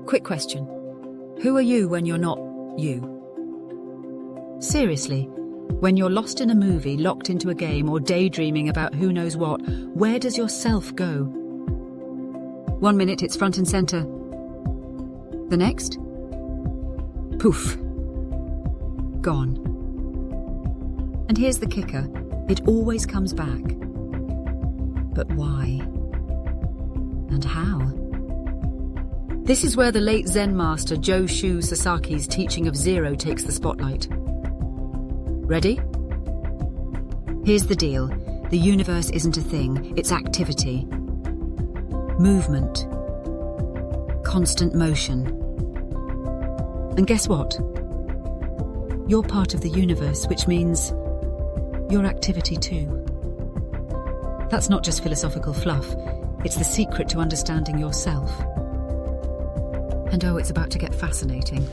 Quick question. Who are you when you're not you? Seriously, when you're lost in a movie, locked into a game, or daydreaming about who knows what, where does your self go? 1 minute it's front and center. The next? Poof. Gone. And here's the kicker. It always comes back. But why? And how? This is where the late Zen master Joshu Sasaki's teaching of zero takes the spotlight. Ready? Here's the deal. The universe isn't a thing, it's activity. Movement. Constant motion. And guess what? You're part of the universe, which means you're activity too. That's not just philosophical fluff, it's the secret to understanding yourself. And oh, it's about to get fascinating.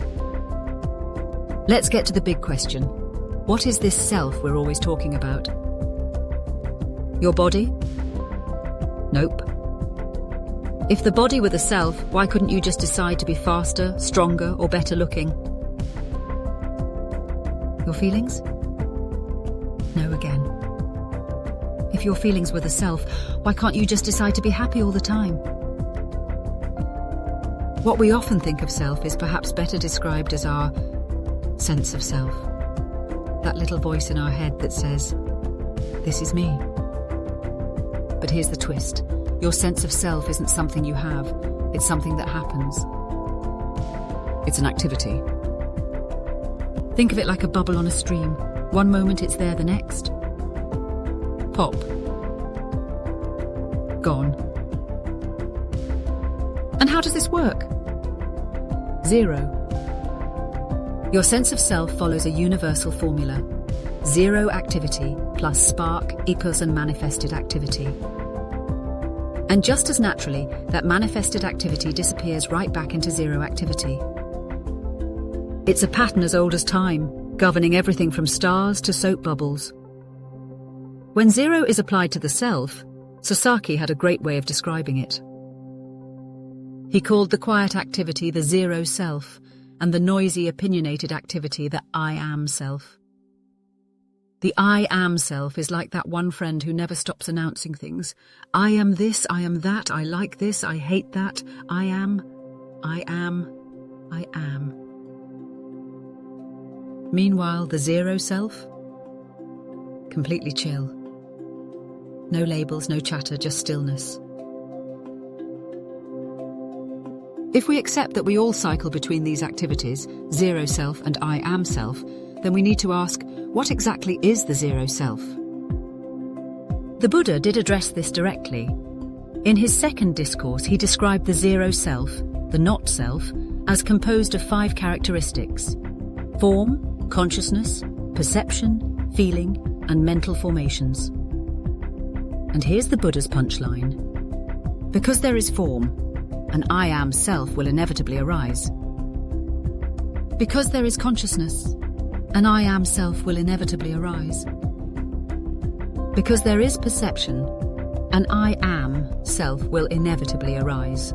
Let's get to the big question. What is this self we're always talking about? Your body? Nope. If the body were the self, why couldn't you just decide to be faster, stronger, or better looking? Your feelings? No again. If your feelings were the self, why can't you just decide to be happy all the time? What we often think of self is perhaps better described as our sense of self. That little voice in our head that says, "This is me." But here's the twist. Your sense of self isn't something you have, it's something that happens. It's an activity. Think of it like a bubble on a stream. One moment it's there, the next. Pop. Gone. And how does this work? Zero. Your sense of self follows a universal formula. Zero activity plus spark equals a manifested activity. And just as naturally, that manifested activity disappears right back into zero activity. It's a pattern as old as time, governing everything from stars to soap bubbles. When zero is applied to the self, Sasaki had a great way of describing it. He called the quiet activity the zero self, and the noisy, opinionated activity the I am self. The I am self is like that one friend who never stops announcing things. I am this, I am that, I like this, I hate that, I am, I am, I am. Meanwhile, the zero self? Completely chill. No labels, no chatter, just stillness. If we accept that we all cycle between these activities, zero self and I am self, then we need to ask, what exactly is the zero self? The Buddha did address this directly. In his second discourse, he described the zero self, the not self, as composed of 5 characteristics: form, consciousness, perception, feeling, and mental formations. And here's the Buddha's punchline. Because there is form, an I am self will inevitably arise. Because there is consciousness, an I am self will inevitably arise. Because there is perception, an I am self will inevitably arise.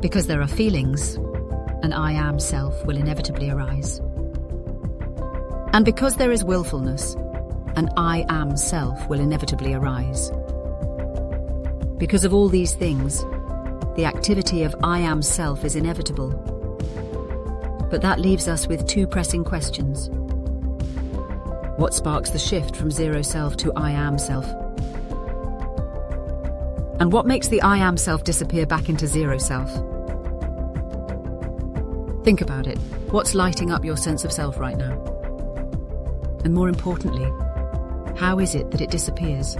Because there are feelings, an I am self will inevitably arise. And because there is willfulness, an I am self will inevitably arise. Because of all these things, the activity of I am self is inevitable. But that leaves us with 2 pressing questions. What sparks the shift from zero self to I am self? And what makes the I am self disappear back into zero self? Think about it. What's lighting up your sense of self right now? And more importantly, how is it that it disappears?